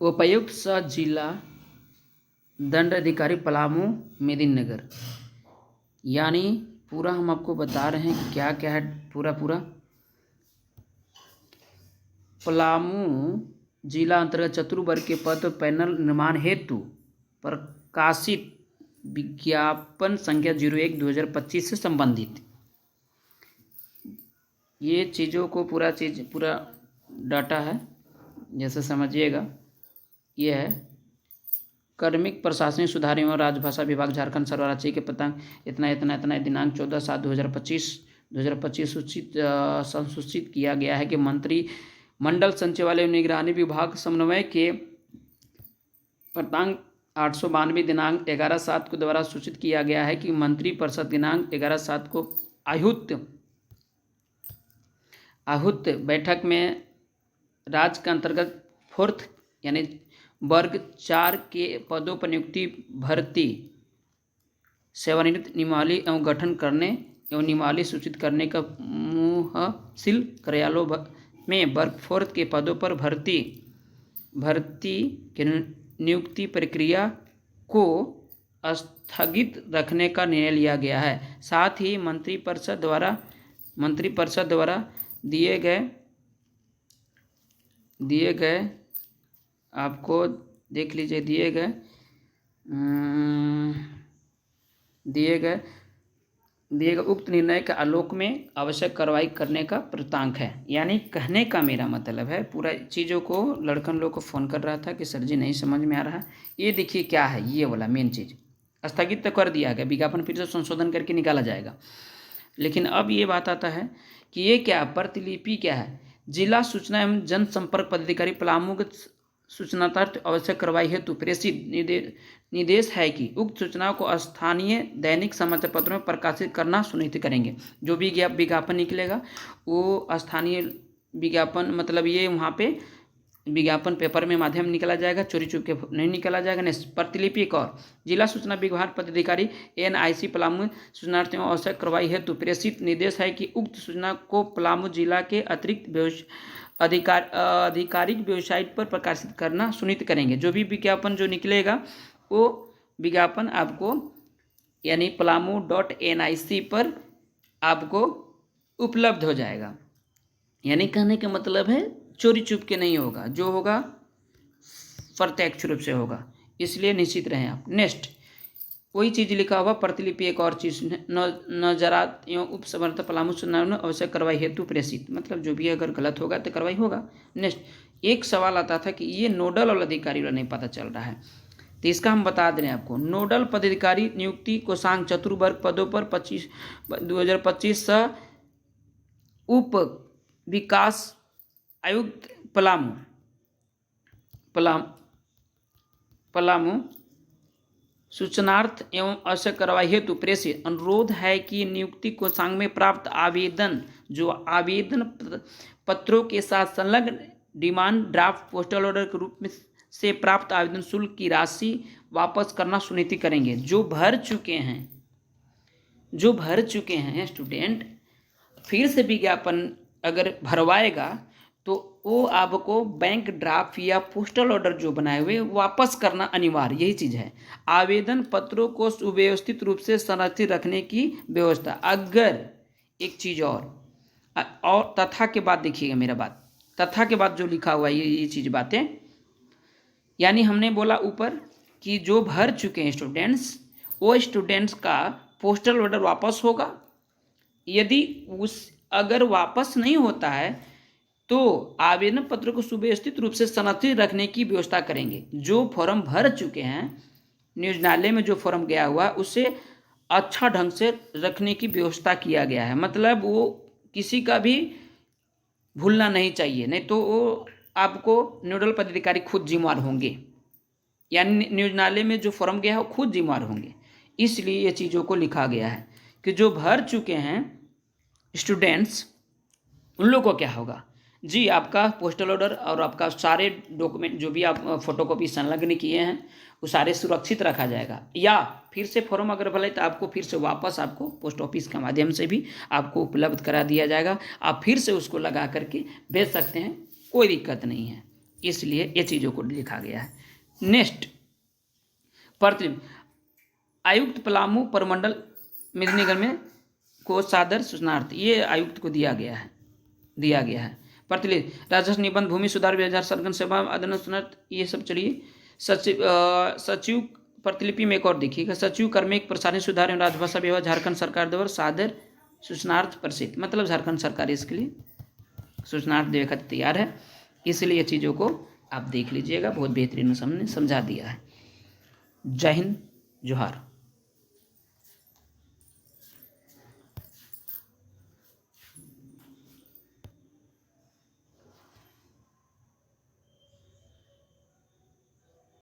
उपायुक्त सह जिला दंड अधिकारी पलामू मेदिनीनगर। यानी पूरा हम आपको बता रहे हैं कि क्या क्या है पूरा पलामू जिला अंतर्गत चतुर्वर्ग के पद पैनल निर्माण हेतु प्रकाशित विज्ञापन संख्या 01/2025 से संबंधित ये चीज़ों को पूरा डाटा है, जैसे समझिएगा। ये है कार्मिक प्रशासनिक सुधार एवं राजभाषा विभाग झारखंड सर्वराज्य के पतांक इतना दिनांक 14/7/2025 संसूचित किया गया है कि मंत्री मंडल संचिवालय निगरानी विभाग समन्वय के पतांक 892 दिनांक 11/7 को द्वारा सूचित किया गया है कि मंत्री परिषद दिनांक 11/7 को आहूत बैठक में राज्य के अंतर्गत 4th यानी वर्ग 4 के पदों पर नियुक्ति भर्ती सेवानिवृत्त नियमावली एवं गठन करने एवं नियमावली सूचित करने का मुहसिल कार्यालयों में वर्ग 4 के पदों पर भर्ती के नियुक्ति प्रक्रिया को स्थगित रखने का निर्णय लिया गया है। साथ ही मंत्रिपरिषद द्वारा दिए गए आपको देख लीजिए दिए गए उक्त निर्णय के आलोक में आवश्यक कार्रवाई करने का प्रावधान है। यानी कहने का मेरा मतलब है, पूरा चीज़ों को लड़कन लोग को फ़ोन कर रहा था कि सर जी नहीं समझ में आ रहा। ये देखिए क्या है, ये वाला मेन चीज़ स्थगित तो कर दिया गया, विज्ञापन फिर से संशोधन करके निकाला जाएगा। लेकिन अब ये बात आता है कि ये क्या प्रतिलिपि क्या है। जिला सूचना एवं जनसंपर्क पदाधिकारी पलामू के सूचनार्थ आवश्यक कार्रवाई हेतु प्रेषित निर्देश है कि उक्त सूचनाओं को स्थानीय दैनिक समाचार पत्रों में प्रकाशित करना सुनिश्चित करेंगे। जो भी विज्ञापन निकलेगा वो स्थानीय विज्ञापन, मतलब ये वहाँ पे विज्ञापन पेपर में माध्यम निकला जाएगा, चोरी चुप के नहीं निकला जाएगा। नेक्स्ट प्रतिलिपि एक और जिला सूचना विभाग पदाधिकारी NIC पलामू सूचनार्थियों आवश्यक कार्रवाई हेतु प्रेषित निर्देश है कि उक्त सूचना को पलामू जिला के अतिरिक्त आधिकारिक वेबसाइट पर प्रकाशित करना सुनिश्चित करेंगे। जो भी विज्ञापन जो निकलेगा वो विज्ञापन आपको यानी palamu.nic पर आपको उपलब्ध हो जाएगा। यानी कहने का मतलब है चोरी चुप के नहीं होगा, जो होगा प्रत्यक्ष रूप से होगा, इसलिए निश्चित रहें आप। नेक्स्ट वही चीज़ लिखा हुआ प्रतिलिपि एक और चीज़ नजरात एवं उप समर्थ पलामू चुनाव में आवश्यक कार्रवाई हेतु प्रेषित, मतलब जो भी अगर गलत होगा तो कार्रवाई होगा। नेक्स्ट एक सवाल आता था कि ये नोडल और अधिकारी वाला नहीं पता चल रहा है, तो इसका हम बता दे रहे हैं आपको। नोडल पदाधिकारी नियुक्ति कोषांग चतुर्वर्ग पदों पर 2025 उप विकास आयुक्त पलामू सूचनार्थ एवं आवश्यक कार्रवाई हेतु प्रेषित अनुरोध है कि नियुक्ति कोषांग में प्राप्त आवेदन पत्रों के साथ संलग्न डिमांड ड्राफ्ट पोस्टल ऑर्डर के रूप में से प्राप्त आवेदन शुल्क की राशि वापस करना सुनिश्चित करेंगे। जो भर चुके हैं स्टूडेंट, फिर से विज्ञापन अगर भरवाएगा तो वो आपको बैंक ड्राफ्ट या पोस्टल ऑर्डर जो बनाए हुए वापस करना अनिवार्य, यही चीज़ है। आवेदन पत्रों को सुव्यवस्थित रूप से संरक्षित रखने की व्यवस्था। अगर एक चीज़ और तथा के बाद देखिएगा मेरा बात, तथा के बाद जो लिखा हुआ है ये चीज़ बातें, यानी हमने बोला ऊपर कि जो भर चुके हैं स्टूडेंट्स, वो स्टूडेंट्स का पोस्टल ऑर्डर वापस होगा। यदि अगर वापस नहीं होता है तो आवेदन पत्र को सुव्यवस्थित रूप से संरक्षित रखने की व्यवस्था करेंगे। जो फॉर्म भर चुके हैं, नियोजनालय में जो फॉर्म गया हुआ उसे अच्छा ढंग से रखने की व्यवस्था किया गया है। मतलब वो किसी का भी भूलना नहीं चाहिए, नहीं तो वो आपको नोडल पदाधिकारी खुद जिम्मेवार होंगे, यानी नियोजनालय में जो फॉर्म गया है वो खुद जिम्मेवार होंगे। इसलिए ये चीज़ों को लिखा गया है कि जो भर चुके हैं स्टूडेंट्स, उन लोगों को क्या होगा जी, आपका पोस्टल ऑर्डर और आपका सारे डॉक्यूमेंट जो भी आप फोटोकॉपी संलग्न किए हैं वो सारे सुरक्षित रखा जाएगा। या फिर से फॉर्म अगर भले तो आपको फिर से वापस आपको पोस्ट ऑफिस के माध्यम से भी आपको उपलब्ध करा दिया जाएगा। आप फिर से उसको लगा करके भेज सकते हैं, कोई दिक्कत नहीं है। इसलिए ये चीज़ों को लिखा गया है। नेक्स्ट प्रतिलिपि, आयुक्त पलामू परमंडल मेदिनीगढ़ में को सादर सूचनार्थ, ये आयुक्त को दिया गया है। प्रतिलिपि, राजस्व निबंध भूमि सुधार 2000 सरगन सेवा अधिनियम, ये सब चलिए। सचिव प्रतिलिपि में एक और देखिएगा, सचिव कर्मिक प्रसारण सुधार एवं राजभाषा विभाग झारखंड सरकार द्वारा सादर सूचनार्थ प्रसिद्ध, मतलब झारखंड सरकार इसके लिए सूचनार्थ देने खातिर तैयार है, इसलिए ये चीज़ों को आप देख लीजिएगा, बहुत बेहतरीन हमने समझा दिया है। जय हिंद, जोहार।